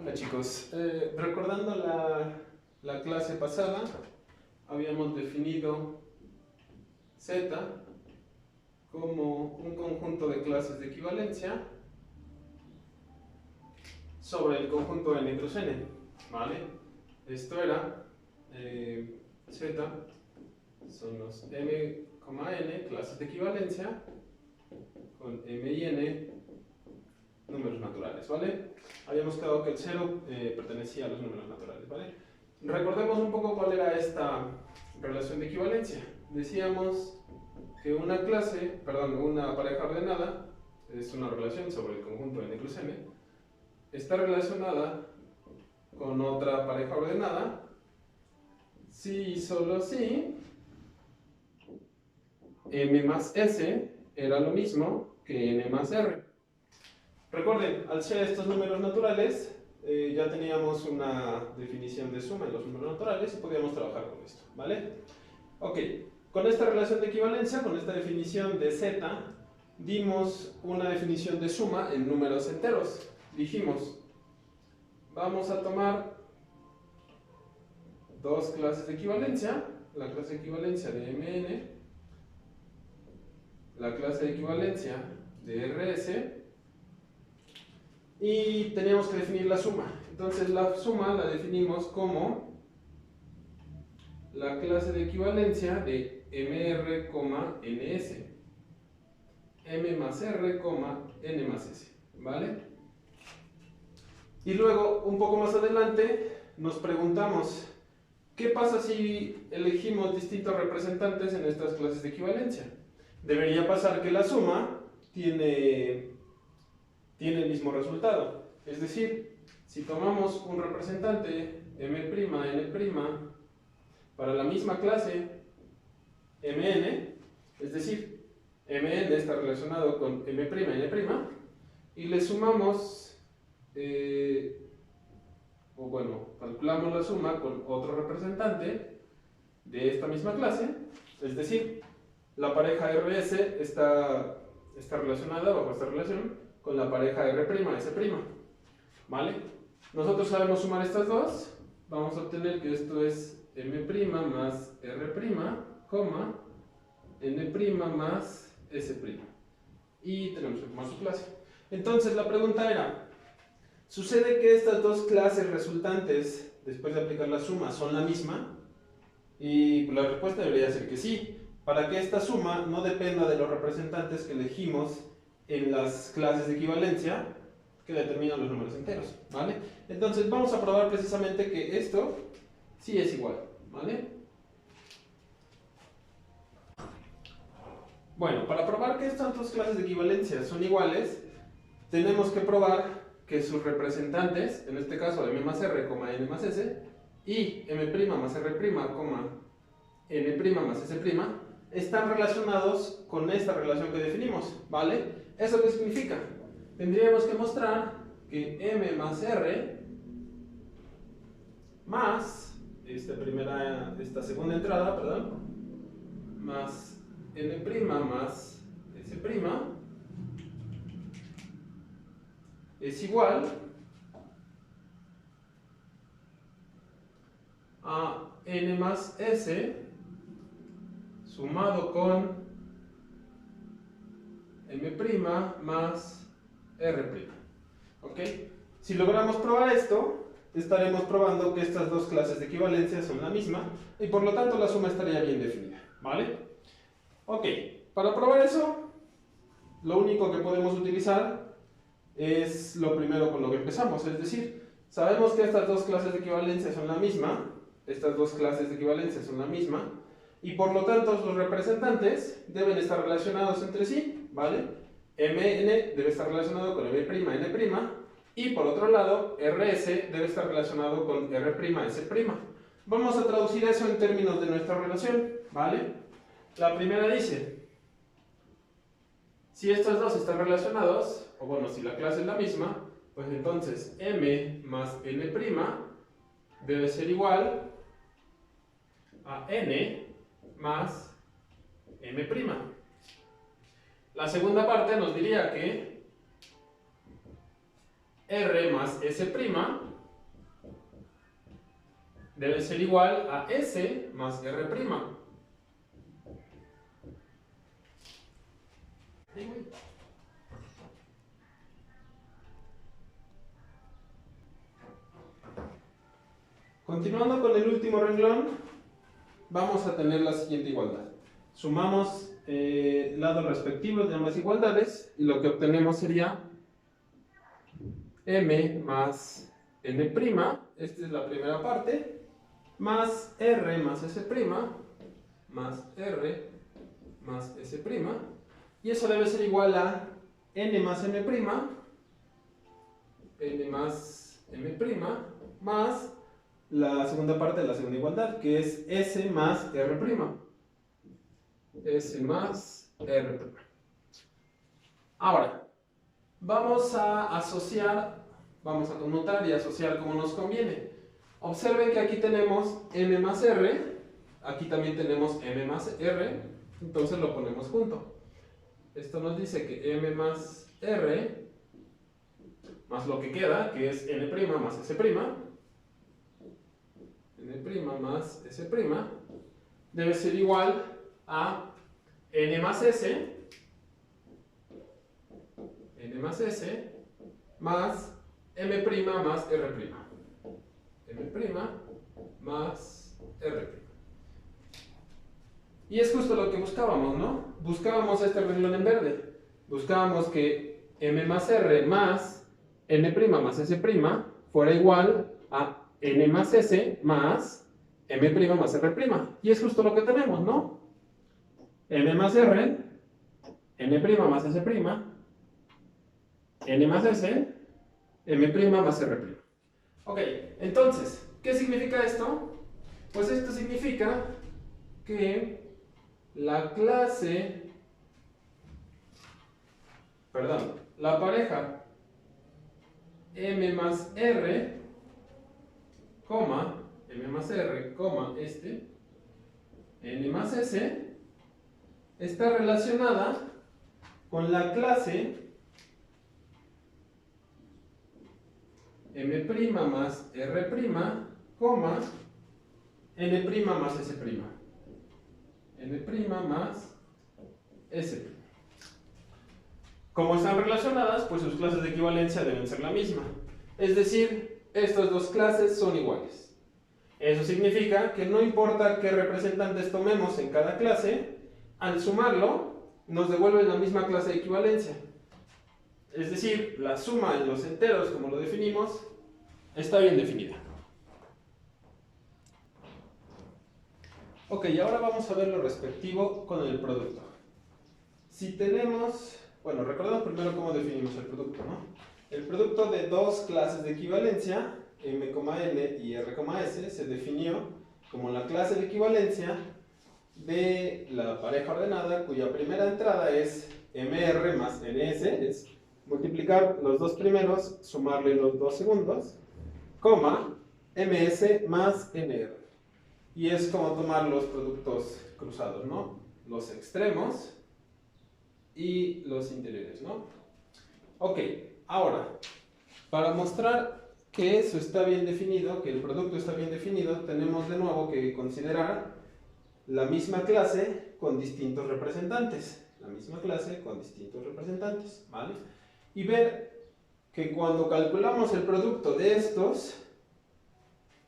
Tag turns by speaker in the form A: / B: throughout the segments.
A: Hola chicos, recordando la clase pasada, habíamos definido Z como un conjunto de clases de equivalencia sobre el conjunto n cruz n, ¿vale? Esto era Z son los m, n clases de equivalencia con m y n números naturales, ¿vale? Habíamos quedado que el 0 pertenecía a los números naturales, ¿vale? Recordemos un poco cuál era esta relación de equivalencia. Decíamos que una pareja ordenada es una relación sobre el conjunto n cruz n, está relacionada con otra pareja ordenada si y solo si m más s era lo mismo que n más r. Recuerden, al ser estos números naturales, ya teníamos una definición de suma en los números naturales y podíamos trabajar con esto, ¿vale? Ok, con esta relación de equivalencia, con esta definición de z, dimos una definición de suma en números enteros. Dijimos, vamos a tomar dos clases de equivalencia, la clase de equivalencia de mn, la clase de equivalencia de rs, y teníamos que definir la suma. Entonces la suma la definimos como la clase de equivalencia de mr, ns, m más r, n más s, ¿vale? Y luego, un poco más adelante, nos preguntamos, ¿qué pasa si elegimos distintos representantes en estas clases de equivalencia? Debería pasar que la suma tiene el mismo resultado. Es decir, si tomamos un representante m'n' para la misma clase mn, es decir, mn está relacionado con m'n', y le sumamos, calculamos la suma con otro representante de esta misma clase, es decir, la pareja rs está relacionada bajo esta relación con la pareja r', s', ¿vale? Nosotros sabemos sumar estas dos, vamos a obtener que esto es m' más r', n' más s', y tenemos que tomar su clase. Entonces la pregunta era, ¿sucede que estas dos clases resultantes, después de aplicar la suma, son la misma? Y la respuesta debería ser que sí, para que esta suma no dependa de los representantes que elegimos en las clases de equivalencia que determinan los números enteros, ¿vale? Entonces vamos a probar precisamente que esto sí es igual, ¿vale? Bueno, para probar que estas dos clases de equivalencia son iguales, tenemos que probar que sus representantes, en este caso m más r, n más s, y m' más r', n' más s', están relacionados con esta relación que definimos, ¿vale? ¿Eso qué significa? Tendríamos que mostrar que m más r más esta segunda entrada, más n' más s' es igual a n más s sumado con m' más r'. ¿Ok? Si logramos probar esto, estaremos probando que estas dos clases de equivalencia son la misma y por lo tanto la suma estaría bien definida, ¿vale? Ok, para probar eso, lo único que podemos utilizar es lo primero con lo que empezamos, es decir, sabemos que estas dos clases de equivalencia son la misma, y por lo tanto sus representantes deben estar relacionados entre sí, ¿vale? mn debe estar relacionado con m', n', y por otro lado, rs debe estar relacionado con r', s'. Vamos a traducir eso en términos de nuestra relación, ¿vale? La primera dice, si estos dos están relacionados, o bueno, si la clase es la misma, pues entonces m más n' debe ser igual a n más m'. La segunda parte nos diría que r más s' debe ser igual a S más R'. Continuando con el último renglón, vamos a tener la siguiente igualdad. Sumamos lados respectivos de ambas igualdades y lo que obtenemos sería m más n', esta es la primera parte, más r más s', más r más s', y eso debe ser igual a n más m', n más m', más la segunda parte de la segunda igualdad, que es s más r'. S más r'. Ahora, vamos a asociar, vamos a conmutar y asociar como nos conviene. Observen que aquí tenemos m más r, aquí también tenemos m más r, entonces lo ponemos junto. Esto nos dice que m más r, más lo que queda, que es n' más s', n' más s', debe ser igual a n más s, más m' más r', m' más r'. Y es justo lo que buscábamos, ¿no? Buscábamos este renglón en verde. Buscábamos que m más r más n' más s' fuera igual a n más s más m' más r'. Y es justo lo que tenemos, ¿no? n más r, n' más s', n más s, m' más r'. Ok, entonces, ¿qué significa esto? Pues esto significa que la pareja m más r, m más r, n más s, está relacionada con la clase m' más r', n' más s'. n' más s'. Como están relacionadas, pues sus clases de equivalencia deben ser la misma. Es decir, estas dos clases son iguales. Eso significa que no importa qué representantes tomemos en cada clase, al sumarlo, nos devuelve la misma clase de equivalencia. Es decir, la suma en los enteros, como lo definimos, está bien definida. Ok, ahora vamos a ver lo respectivo con el producto. Si tenemos, bueno, recordemos primero cómo definimos el producto, ¿no? El producto de dos clases de equivalencia, m,n y r,s, se definió como la clase de equivalencia de la pareja ordenada cuya primera entrada es mr más ns, es multiplicar los dos primeros, sumarle los dos segundos, coma, ms más nr. Y es como tomar los productos cruzados, ¿no? Los extremos y los interiores, ¿no? Ok, ahora, para mostrar que eso está bien definido, que el producto está bien definido, tenemos de nuevo que considerar la misma clase con distintos representantes. La misma clase con distintos representantes, ¿vale? Y ver que cuando calculamos el producto de estos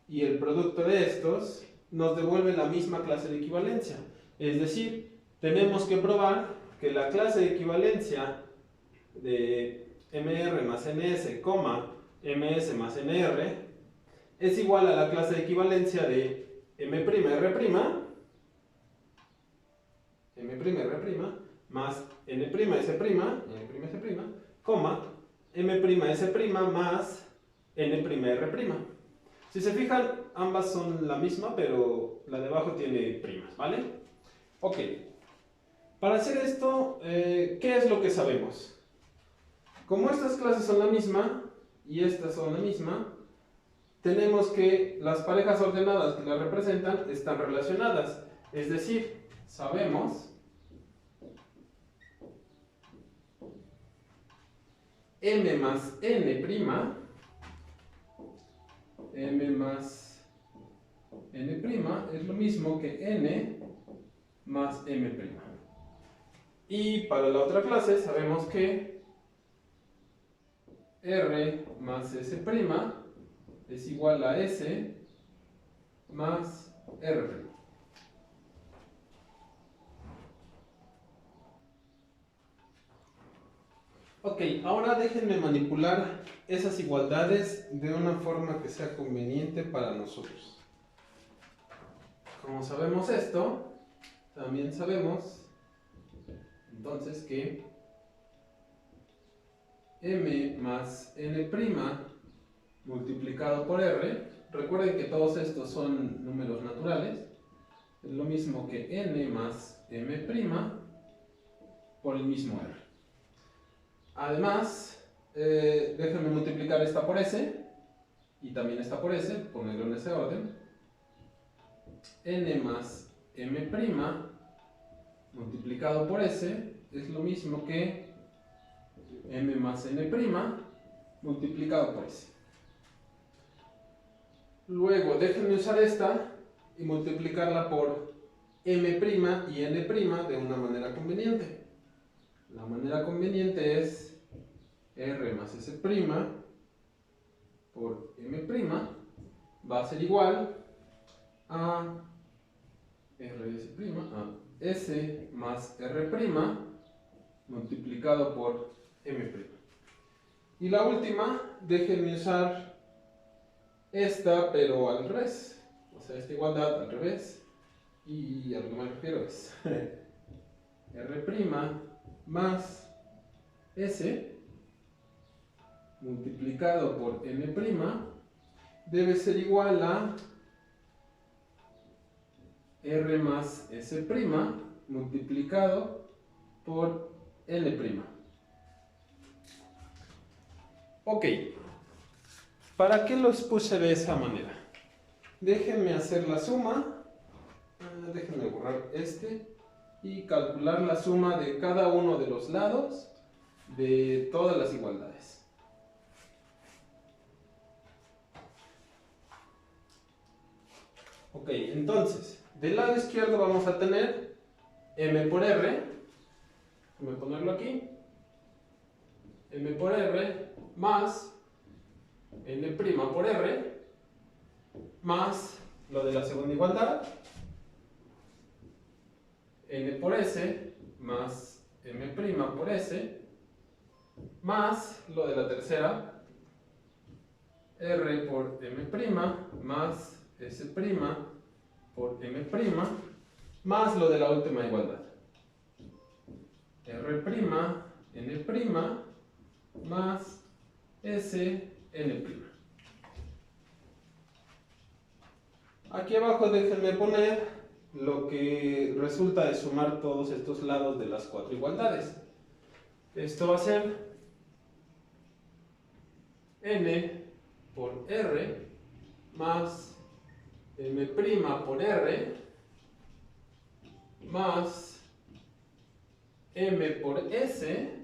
A: y el producto de estos, nos devuelve la misma clase de equivalencia. Es decir, tenemos que probar que la clase de equivalencia de mr más ns, ms más nr es igual a la clase de equivalencia de m'r', más n'S', m'S' más n'R'. Si se fijan, ambas son la misma, pero la de abajo tiene primas, ¿vale? Ok. Para hacer esto, ¿qué es lo que sabemos? Como estas clases son la misma y estas son la misma, tenemos que las parejas ordenadas que las representan están relacionadas. Es decir, sabemos m más n', m más n' es lo mismo que n más m'. Y para la otra clase sabemos que r más s' es igual a s más r'. Ok, ahora déjenme manipular esas igualdades de una forma que sea conveniente para nosotros. Como sabemos esto, también sabemos entonces que m más n' multiplicado por r, recuerden que todos estos son números naturales, es lo mismo que n más m' por el mismo r. Además, déjenme multiplicar esta por s y también esta por s, ponerlo en ese orden. N más m' multiplicado por s es lo mismo que m más n' multiplicado por s. Luego, déjenme usar esta y multiplicarla por m' y n' de una manera conveniente. La manera conveniente es r más s' por m' va a ser igual a rs' a s más r' multiplicado por m'. Y la última, déjenme usar esta pero al revés, o sea, esta igualdad al revés, y a lo que me refiero es r' más s multiplicado por n' debe ser igual a r más s' multiplicado por n'. Ok, ¿para qué los puse de esa manera? Déjenme hacer la suma, déjenme borrar este y calcular la suma de cada uno de los lados de todas las igualdades. Ok, entonces, del lado izquierdo vamos a tener m por r, voy a ponerlo aquí, m por r más n' por r más lo de la segunda igualdad, n por s más m' por s más lo de la tercera, r por m' más s' por m' más lo de la última igualdad, r', n' más s, n'. Aquí abajo déjenme poner lo que resulta de sumar todos estos lados de las cuatro igualdades. Esto va a ser n por r más m' por r más m por s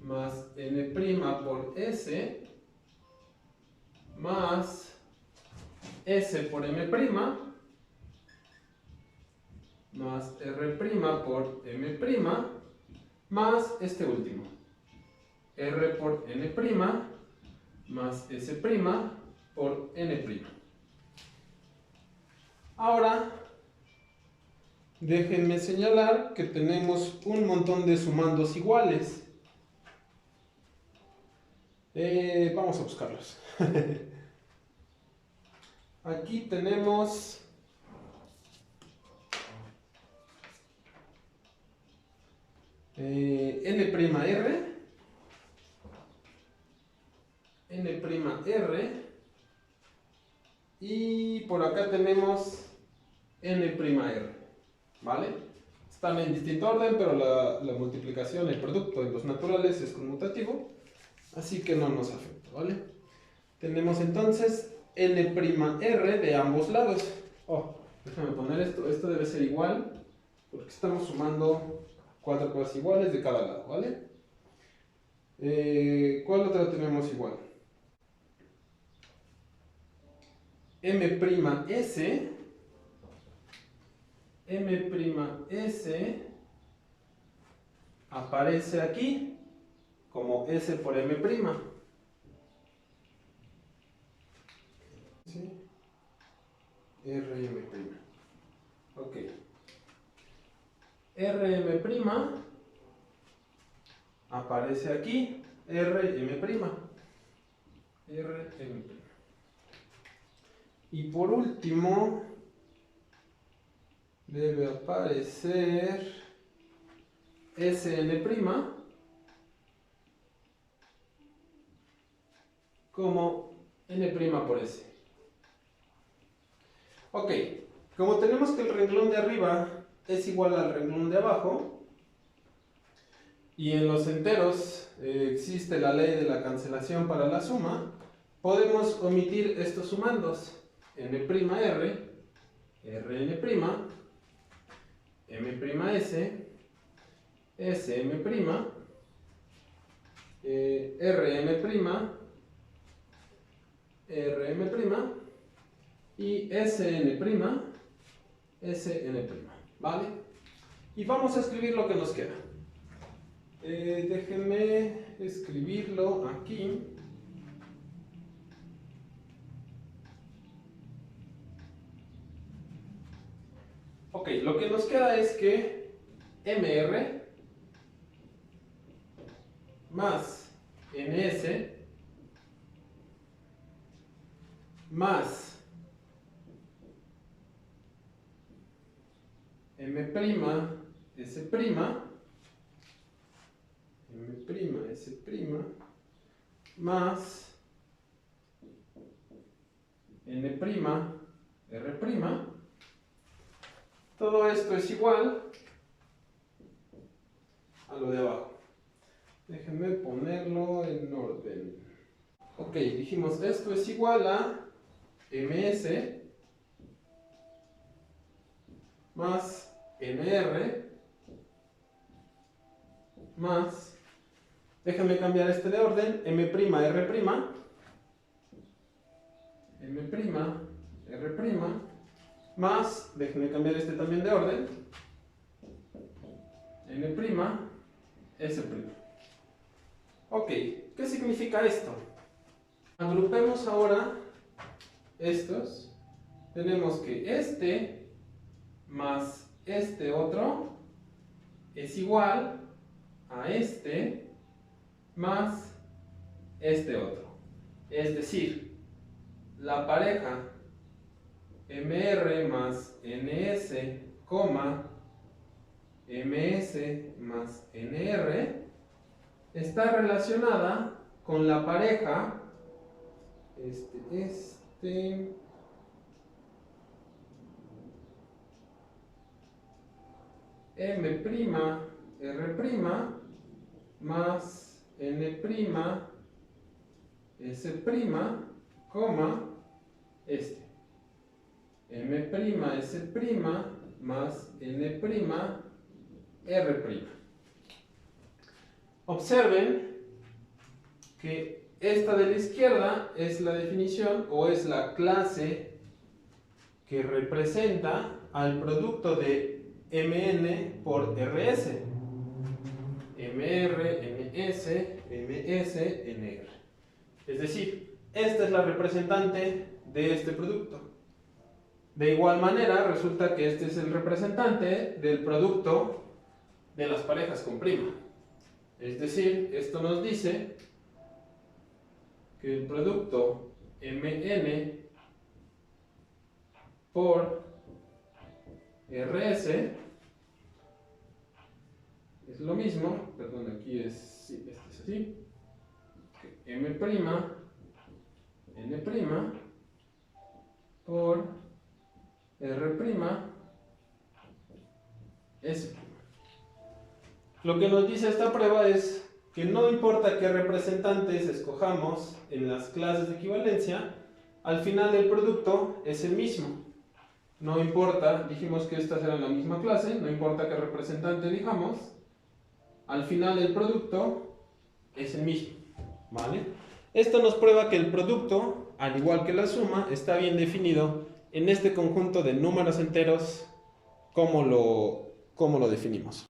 A: más n' por s más s por m' más r' por m' más este último, r por n' más s' por n'. Ahora, déjenme señalar que tenemos un montón de sumandos iguales. Vamos a buscarlos. Aquí tenemos n'R, n'R, y por acá tenemos n'R, ¿vale? Están en distinto orden, pero la multiplicación, el producto de los naturales es conmutativo, así que no nos afecta, ¿vale? Tenemos entonces n'R de ambos lados. Oh, déjame poner esto debe ser igual, porque estamos sumando cuatro cosas iguales de cada lado, ¿vale? ¿Cuál otra tenemos igual? M'S m'S aparece aquí como S por M'. ¿Sí? Rm'. Ok. Rm' aparece aquí Rm'. Y por último debe aparecer Sn' como n' por S. Ok, como tenemos que el renglón de arriba es igual al renglón de abajo y en los enteros existe la ley de la cancelación para la suma, podemos omitir estos sumandos n'r, rn', m's, sm', rm', y Sn', ¿vale? Y vamos a escribir lo que nos queda. Déjenme escribirlo aquí. Ok, lo que nos queda es que mr más ns más m'S', más n'R', todo esto es igual a lo de abajo. Déjenme ponerlo en orden. Ok, dijimos esto es igual a ms más nr más, déjenme cambiar este de orden, m'R', m'R', más, déjenme cambiar este también de orden, n', S'. Ok, ¿qué significa esto? Agrupemos ahora estos. Tenemos que este más este otro es igual a este más este otro. Es decir, la pareja mr más ns, ms más nr está relacionada con la pareja m'R' más n', S', este. M', S' más n', R'. Observen que esta de la izquierda es la definición o es la clase que representa al producto de Mn por Rs. Mr, Ms, Ms, Nr. Es decir, esta es la representante de este producto. De igual manera, resulta que este es el representante del producto de las parejas con prima. Es decir, esto nos dice que el producto Mn por Rs es lo mismo, perdón, aquí es, sí, este es así, que M', N' por R', S'. Lo que nos dice esta prueba es que no importa qué representantes escojamos en las clases de equivalencia, al final el producto es el mismo. No importa, dijimos que estas eran la misma clase, no importa qué representante dijamos, al final el producto es el mismo, ¿vale? Esto nos prueba que el producto, al igual que la suma, está bien definido en este conjunto de números enteros cómo lo definimos.